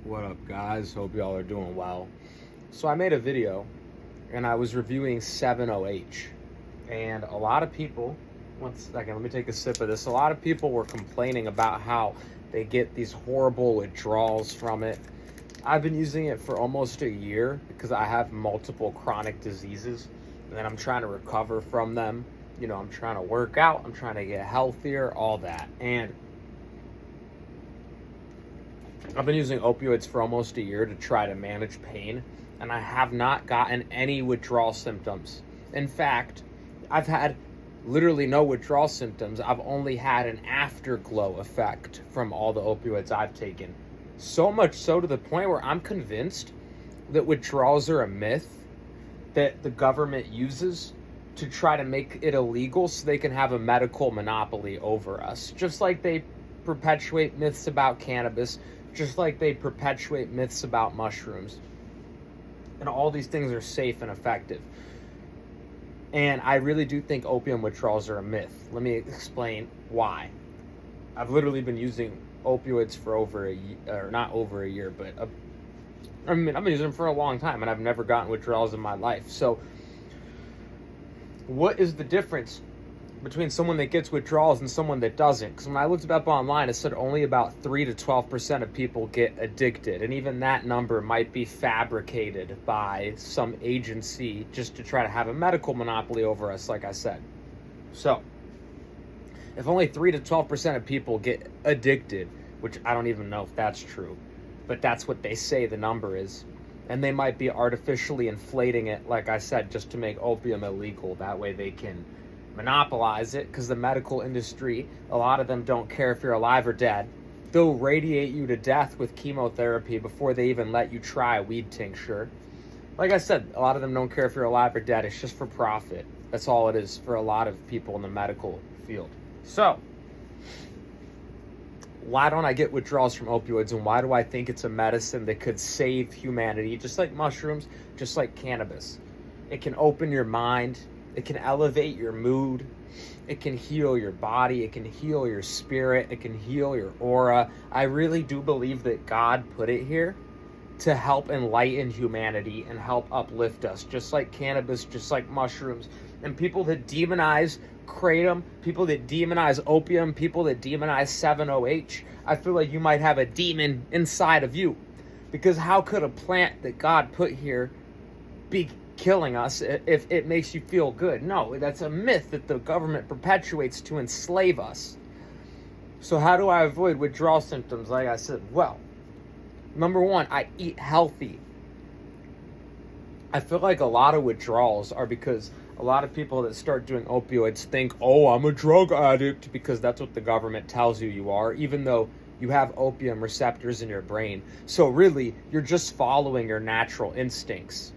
What up, guys? Hope y'all are doing well. So I made a video and I was reviewing 70H, and a lot of people, one second, let me take a sip of this. A lot of people were complaining about how they get these horrible withdrawals from it. I've been using it for almost a year because I have multiple chronic diseases and I'm trying to recover from them. I'm trying to work out, I'm trying to get healthier, all that. And I've been using opioids for almost a year to try to manage pain, and I have not gotten any withdrawal symptoms. In fact, I've had literally no withdrawal symptoms. I've only had an afterglow effect from all the opioids I've taken. So much so to the point where I'm convinced that withdrawals are a myth that the government uses to try to make it illegal so they can have a medical monopoly over us. Just like they perpetuate myths about cannabis, just like they perpetuate myths about mushrooms. And all these things are safe and effective. And I really do think opium withdrawals are a myth. Let me explain why. I've literally been using opioids for over a year, or not over a year, but I've been using them for a long time, and I've never gotten withdrawals in my life. So what is the difference between someone that gets withdrawals and someone that doesn't? Because when I looked it up online, it said only about 3 to 12% of people get addicted. And even that number might be fabricated by some agency just to try to have a medical monopoly over us, like I said. So if only 3 to 12% of people get addicted, which I don't even know if that's true, but that's what they say the number is. And they might be artificially inflating it, like I said, just to make opium illegal. That way they can monopolize it, because the medical industry, a lot of them don't care if you're alive or dead. They'll radiate you to death with chemotherapy before they even let you try a weed tincture. Like I said, a lot of them don't care if you're alive or dead. It's just for profit. That's all it is for a lot of people in the medical field. So why don't I get withdrawals from opioids, and why do I think it's a medicine that could save humanity, just like mushrooms, just like cannabis? It can open your mind, it can elevate your mood, it can heal your body, it can heal your spirit, it can heal your aura. I really do believe that God put it here to help enlighten humanity and help uplift us, just like cannabis, just like mushrooms. And people that demonize kratom, people that demonize opium, people that demonize 70H, I feel like you might have a demon inside of you. Because how could a plant that God put here be killing us if it makes you feel good? No, that's a myth that the government perpetuates to enslave us. So how do I avoid withdrawal symptoms? Like I said, well, number one, I eat healthy. I feel like a lot of withdrawals are because a lot of people that start doing opioids think, oh, I'm a drug addict, because that's what the government tells you are, even though you have opium receptors in your brain. So really, you're just following your natural instincts.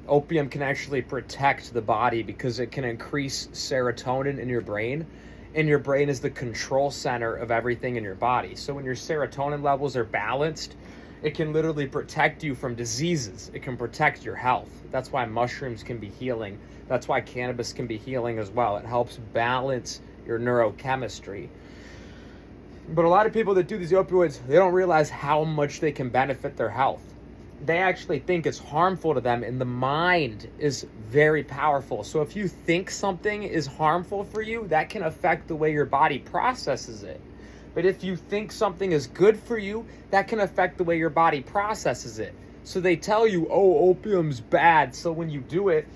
Opium can actually protect the body because it can increase serotonin in your brain, and your brain is the control center of everything in your body. So when your serotonin levels are balanced, it can literally protect you from diseases. It can protect your health. That's why mushrooms can be healing. That's why cannabis can be healing as well. It helps balance your neurochemistry. But a lot of people that do these opioids, they don't realize how much they can benefit their health. They actually think it's harmful to them, and the mind is very powerful. So if you think something is harmful for you, that can affect the way your body processes it. But if you think something is good for you, that can affect the way your body processes it. So they tell you, oh, opium's bad. So when you do it,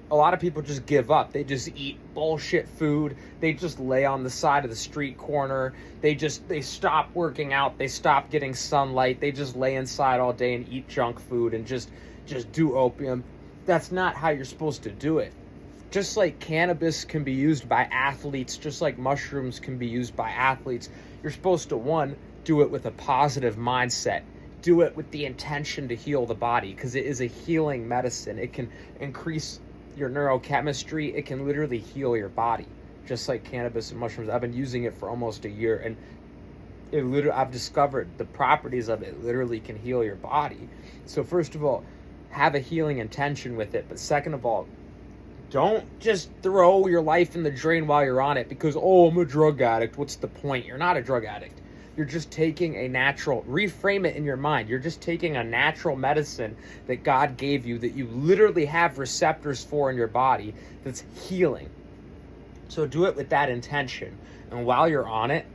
a lot of people just give up. They just eat bullshit food. They just lay on the side of the street corner. They stop working out. They stop getting sunlight. They just lay inside all day and eat junk food and just do opium. That's not how you're supposed to do it. Just like cannabis can be used by athletes, just like mushrooms can be used by athletes, you're supposed to, one, do it with a positive mindset. Do it with the intention to heal the body, because it is a healing medicine. It can increase your neurochemistry. It can literally heal your body, just like cannabis and mushrooms. I've been using it for almost a year, and I've discovered the properties of it literally can heal your body. So first of all, have a healing intention with it. But second of all, don't just throw your life in the drain while you're on it because, oh, I'm a drug addict. What's the point? You're not a drug addict. You're just taking a natural, reframe it in your mind. You're just taking a natural medicine that God gave you that you literally have receptors for in your body that's healing. So do it with that intention. And while you're on it,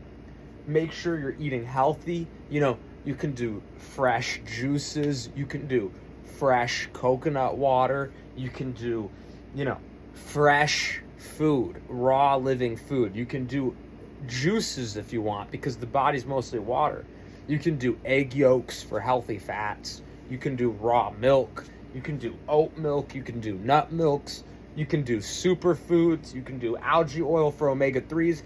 make sure you're eating healthy. You can do fresh juices. You can do fresh coconut water. You can do, fresh food, raw living food. You can do juices if you want, because the body's mostly water. You can do egg yolks for healthy fats. You can do raw milk. You can do oat milk. You can do nut milks. You can do superfoods. You can do algae oil for omega-3s.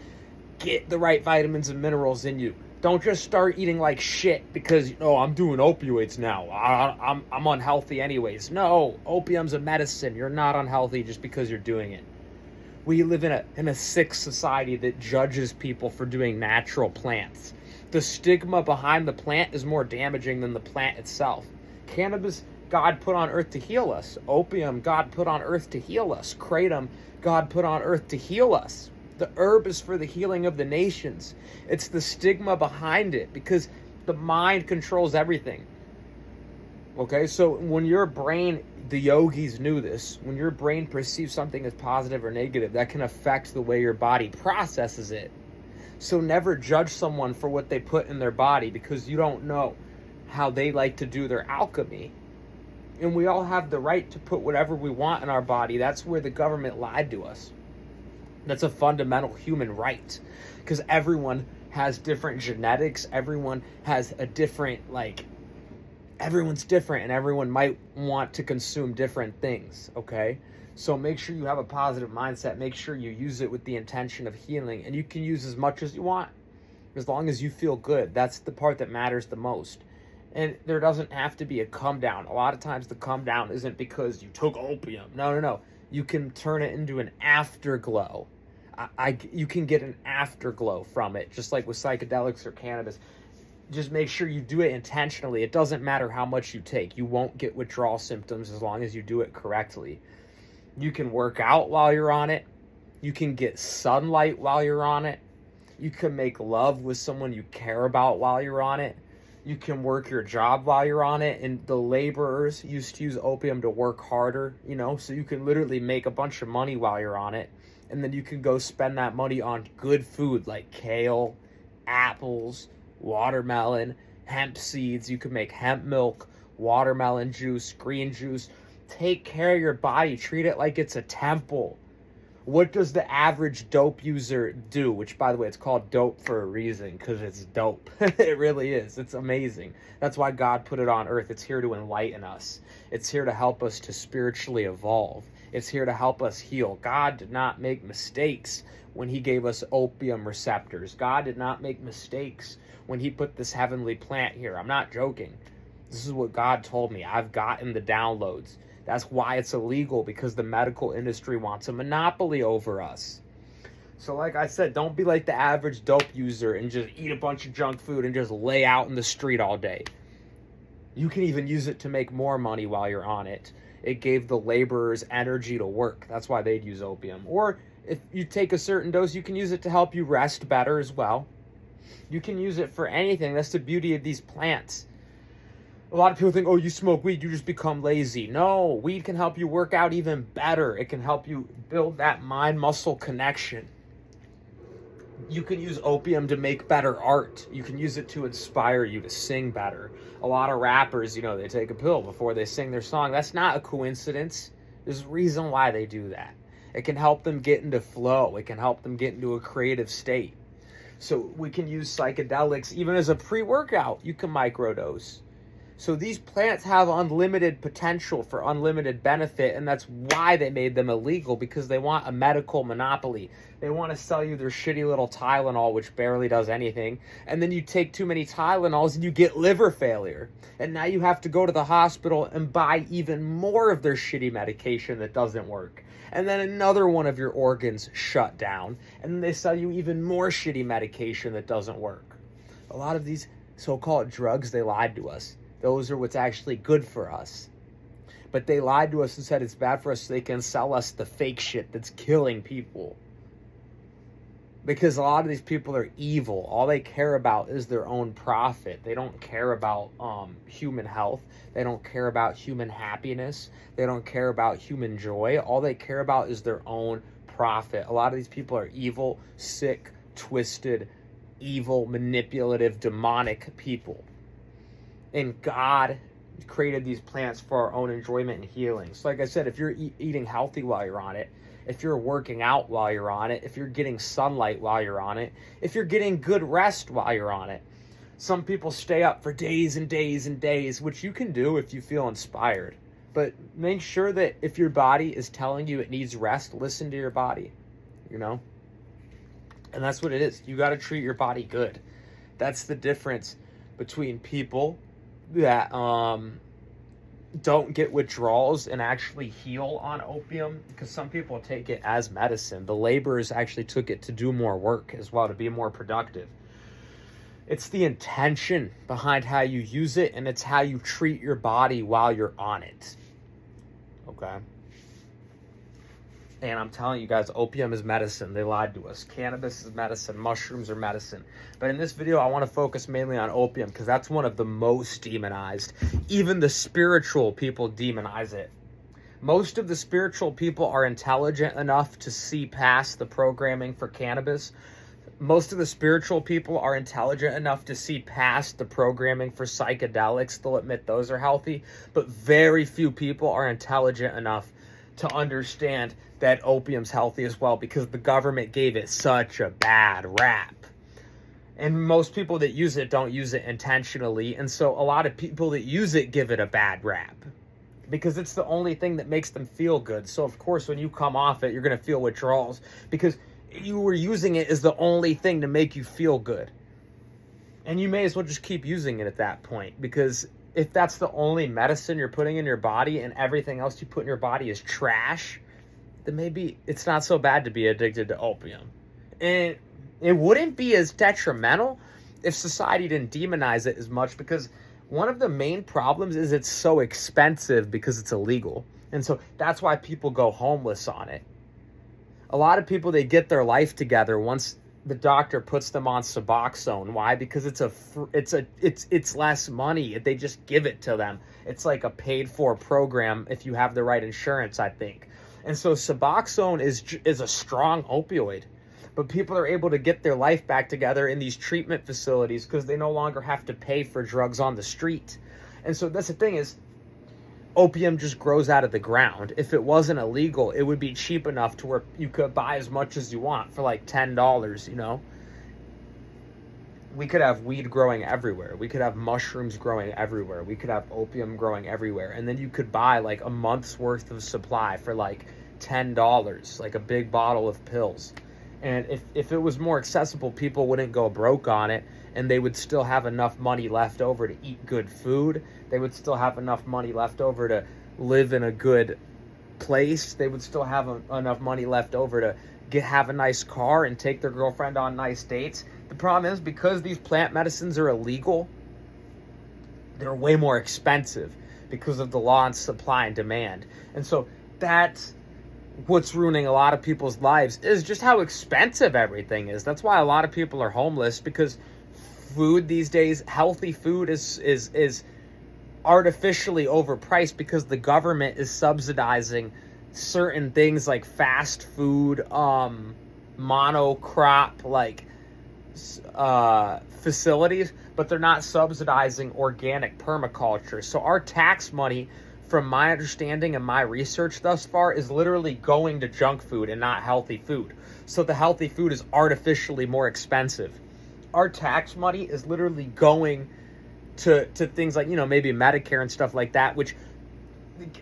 Get the right vitamins and minerals in you. Don't just start eating like shit because, I'm doing opioids now. I'm unhealthy anyways. No, opium's a medicine. You're not unhealthy just because you're doing it. We live in a sick society that judges people for doing natural plants. The stigma behind the plant is more damaging than the plant itself. Cannabis, God put on earth to heal us. Opium, God put on earth to heal us. Kratom, God put on earth to heal us. The herb is for the healing of the nations. It's the stigma behind it because the mind controls everything. Okay, so when your brain, the yogis knew this, when your brain perceives something as positive or negative, that can affect the way your body processes it. So never judge someone for what they put in their body because you don't know how they like to do their alchemy. And we all have the right to put whatever we want in our body. That's where the government lied to us. That's a fundamental human right because everyone has different genetics. Everyone has a different, everyone's different and everyone might want to consume different things, okay? So make sure you have a positive mindset. Make sure you use it with the intention of healing, and you can use as much as you want as long as you feel good. That's the part that matters the most. And there doesn't have to be a come down. A lot of times the come down isn't because you took opium. No. You can turn it into an afterglow. You can get an afterglow from it, just like with psychedelics or cannabis. Just make sure you do it intentionally. It doesn't matter how much you take. You won't get withdrawal symptoms as long as you do it correctly. You can work out while you're on it. You can get sunlight while you're on it. You can make love with someone you care about while you're on it. You can work your job while you're on it. And the laborers used to use opium to work harder, so you can literally make a bunch of money while you're on it. And then you can go spend that money on good food like kale, apples, watermelon, hemp seeds. You can make hemp milk, watermelon juice, green juice. Take care of your body. Treat it like it's a temple. What does the average dope user do? Which, by the way, it's called dope for a reason, because it's dope. It really is. It's amazing. That's why God put it on earth. It's here to enlighten us. It's here to help us to spiritually evolve. It's here to help us heal. God did not make mistakes when he gave us opium receptors. God did not make mistakes when he put this heavenly plant here. I'm not joking. This is what God told me. I've gotten the downloads. That's why it's illegal, because the medical industry wants a monopoly over us. So like I said, don't be like the average dope user and just eat a bunch of junk food and just lay out in the street all day. You can even use it to make more money while you're on it. It gave the laborers energy to work. That's why they'd use opium. Or if you take a certain dose, you can use it to help you rest better as well. You can use it for anything. That's the beauty of these plants. A lot of people think, oh, you smoke weed, you just become lazy. No, weed can help you work out even better. It can help you build that mind-muscle connection. You can use opium to make better art. You can use it to inspire you to sing better. A lot of rappers, they take a pill before they sing their song. That's not a coincidence. There's a reason why they do that. It can help them get into flow. It can help them get into a creative state. So we can use psychedelics even as a pre-workout. You can microdose. So these plants have unlimited potential for unlimited benefit, and that's why they made them illegal, because they want a medical monopoly. They want to sell you their shitty little Tylenol, which barely does anything, and then you take too many Tylenols and you get liver failure. And now you have to go to the hospital and buy even more of their shitty medication that doesn't work. And then another one of your organs shut down, and then they sell you even more shitty medication that doesn't work. A lot of these so-called drugs, they lied to us. Those are what's actually good for us. But they lied to us and said it's bad for us so they can sell us the fake shit that's killing people. because a lot of these people are evil. All they care about is their own profit. They don't care about human health. They don't care about human happiness. They don't care about human joy. All they care about is their own profit. A lot of these people are evil, sick, twisted, evil, manipulative, demonic people. And God created these plants for our own enjoyment and healing. So like I said, if you're eating healthy while you're on it, if you're working out while you're on it, if you're getting sunlight while you're on it, if you're getting good rest while you're on it. Some people stay up for days and days and days, which you can do if you feel inspired. But make sure that if your body is telling you it needs rest, listen to your body, you know? And that's what it is. You got to treat your body good. That's the difference between people that don't get withdrawals and actually heal on opium, because some people take it as medicine. The laborers actually took it to do more work as well, to be more productive. It's the intention behind how you use it, and it's how you treat your body while you're on it. Okay? And I'm telling you guys, opium is medicine. They lied to us. Cannabis is medicine. Mushrooms are medicine. But in this video, I want to focus mainly on opium because that's one of the most demonized. Even the spiritual people demonize it. Most of the spiritual people are intelligent enough to see past the programming for cannabis. Most of the spiritual people are intelligent enough to see past the programming for psychedelics. They'll admit those are healthy. But very few people are intelligent enough to understand that opium's healthy as well, because the government gave it such a bad rap. And most people that use it don't use it intentionally. And so a lot of people that use it give it a bad rap because it's the only thing that makes them feel good. So of course, when you come off it, you're going to feel withdrawals because you were using it as the only thing to make you feel good. And you may as well just keep using it at that point, because if that's the only medicine you're putting in your body and everything else you put in your body is trash, then maybe it's not so bad to be addicted to opium. And it wouldn't be as detrimental if society didn't demonize it as much, because one of the main problems is it's so expensive because it's illegal. And so that's why people go homeless on it. A lot of people, they get their life together once the doctor puts them on Suboxone. Why? Because it's less money. They just give it to them. It's like a paid for program if you have the right insurance, I think. And so Suboxone is a strong opioid, but people are able to get their life back together in these treatment facilities because they no longer have to pay for drugs on the street. And so that's the thing is, opium just grows out of the ground. If it wasn't illegal, it would be cheap enough to where you could buy as much as you want for like $10, you know? We could have weed growing everywhere. We could have mushrooms growing everywhere. We could have opium growing everywhere. And then you could buy like a month's worth of supply for like $10, like a big bottle of pills. And if it was more accessible, people wouldn't go broke on it, and they would still have enough money left over to eat good food. They would still have enough money left over to live in a good place. They would still have enough money left over to have a nice car and take their girlfriend on nice dates. The problem is, because these plant medicines are illegal, they're way more expensive because of the law on supply and demand. And so that's what's ruining a lot of people's lives, is just how expensive everything is. That's why a lot of people are homeless, because food these days, healthy food is artificially overpriced because the government is subsidizing certain things like fast food, monocrop, like facilities, but they're not subsidizing organic permaculture. So our tax money, from my understanding and my research thus far, is literally going to junk food and not healthy food. So the healthy food is artificially more expensive. Our tax money is literally going to things like, you know, maybe Medicare and stuff like that, which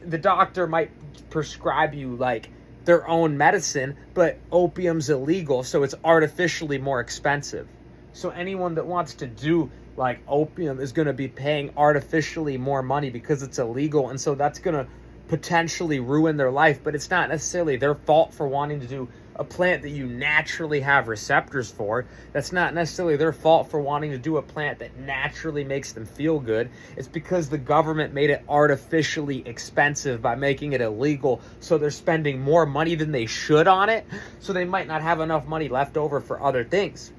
the doctor might prescribe you like their own medicine, but opium's illegal, so it's artificially more expensive. So anyone that wants to do like opium is going to be paying artificially more money because it's illegal, and so that's going to potentially ruin their life. But it's not necessarily their fault for wanting to do a plant that you naturally have receptors for. That's not necessarily their fault for wanting to do a plant that naturally makes them feel good. It's because the government made it artificially expensive by making it illegal, so they're spending more money than they should on it, so they might not have enough money left over for other things.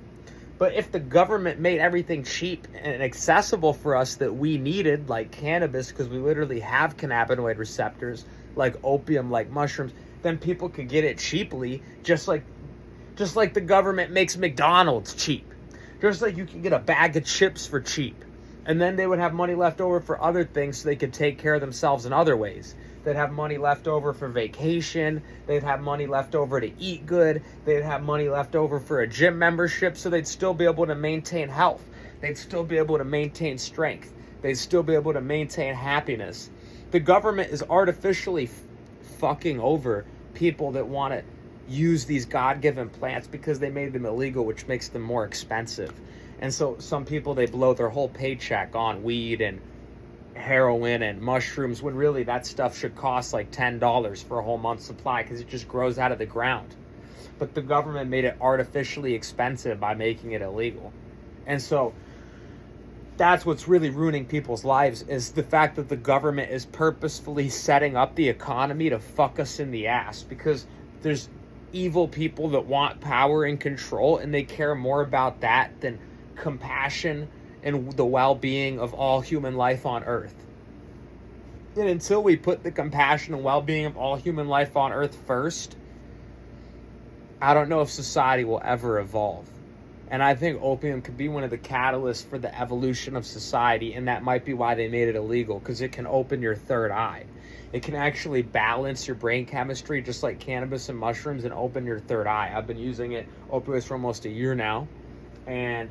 But if the government made everything cheap and accessible for us that we needed, like cannabis, because we literally have cannabinoid receptors, like opium, like mushrooms, then people could get it cheaply, just like the government makes McDonald's cheap. Just like you can get a bag of chips for cheap. And then they would have money left over for other things so they could take care of themselves in other ways. They'd have money left over for vacation. They'd have money left over to eat good. They'd have money left over for a gym membership, so they'd still be able to maintain health. They'd still be able to maintain strength. They'd still be able to maintain happiness. The government is artificially fucking over people that want to use these God-given plants because they made them illegal, which makes them more expensive. And so some people, they blow their whole paycheck on weed and heroin and mushrooms, when really that stuff should cost like $10 for a whole month's supply because it just grows out of the ground. But the government made it artificially expensive by making it illegal. And so that's what's really ruining people's lives, is the fact that the government is purposefully setting up the economy to fuck us in the ass, because there's evil people that want power and control, and they care more about that than compassion and the well-being of all human life on earth. And until we put the compassion and well-being of all human life on earth first, I don't know if society will ever evolve. And I think opium could be one of the catalysts for the evolution of society, and that might be why they made it illegal, because it can open your third eye. It can actually balance your brain chemistry just like cannabis and mushrooms, and open your third eye. I've been using opioids for almost a year now, and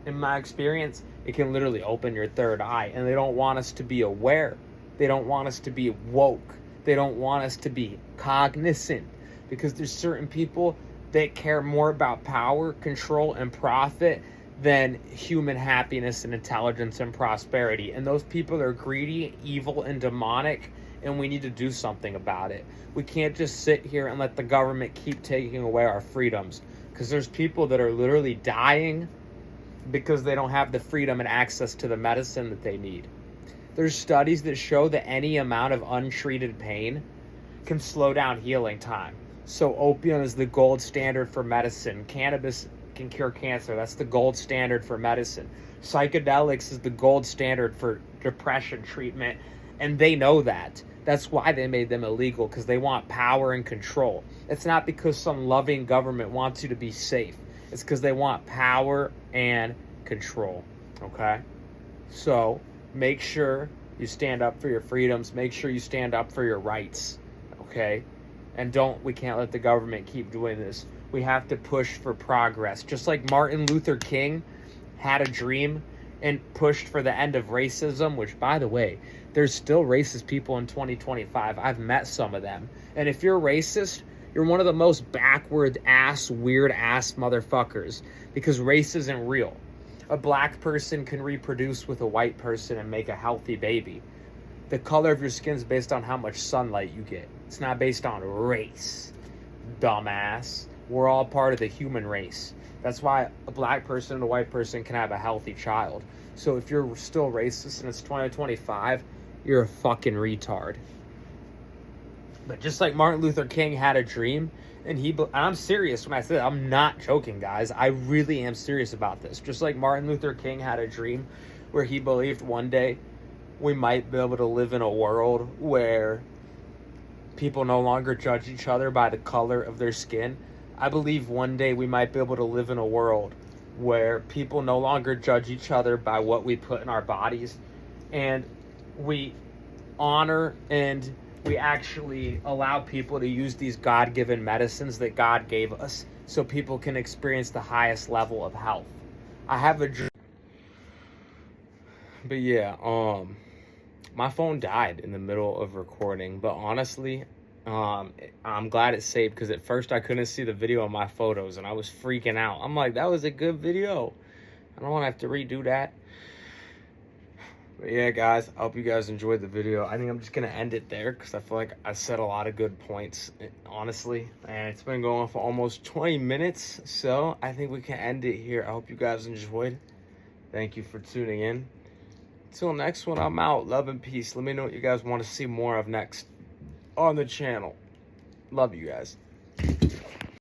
in my experience, it can literally open your third eye. And they don't want us to be aware. They don't want us to be woke. They don't want us to be cognizant, because there's certain people that care more about power, control, and profit than human happiness and intelligence and prosperity. And those people are greedy, evil, and demonic, and we need to do something about it. We can't just sit here and let the government keep taking away our freedoms, because there's people that are literally dying because they don't have the freedom and access to the medicine that they need. There's studies that show that any amount of untreated pain can slow down healing time. So opium is the gold standard for medicine. Cannabis can cure cancer. That's the gold standard for medicine. Psychedelics is the gold standard for depression treatment, and they know that. That's why they made them illegal, because they want power and control. It's not because some loving government wants you to be safe. It's because they want power and control, okay? So make sure you stand up for your freedoms. Make sure you stand up for your rights, okay? And we can't let the government keep doing this. We have to push for progress. Just like Martin Luther King had a dream and pushed for the end of racism, which, by the way, there's still racist people in 2025. I've met some of them. And if you're racist, you're one of the most backward ass, weird ass motherfuckers, because race isn't real. A black person can reproduce with a white person and make a healthy baby. The color of your skin is based on how much sunlight you get. It's not based on race, dumbass. We're all part of the human race. That's why a black person and a white person can have a healthy child. So if you're still racist and it's 2025, you're a fucking retard. But just like Martin Luther King had a dream, and I'm serious when I say that. I'm not joking, guys. I really am serious about this. Just like Martin Luther King had a dream where he believed one day we might be able to live in a world where people no longer judge each other by the color of their skin. I believe one day we might be able to live in a world where people no longer judge each other by what we put in our bodies, and we honor and we actually allow people to use these God-given medicines that God gave us so people can experience the highest level of health. I have a dream. But yeah, my phone died in the middle of recording, but honestly, I'm glad it's saved, because at first I couldn't see the video of my photos and I was freaking out. I'm like, that was a good video. I don't want to have to redo that. But yeah, guys, I hope you guys enjoyed the video. I think I'm just going to end it there because I feel like I said a lot of good points, honestly. And it's been going for almost 20 minutes, so I think we can end it here. I hope you guys enjoyed. Thank you for tuning in. Until next one, I'm out. Love and peace. Let me know what you guys want to see more of next on the channel. Love you guys.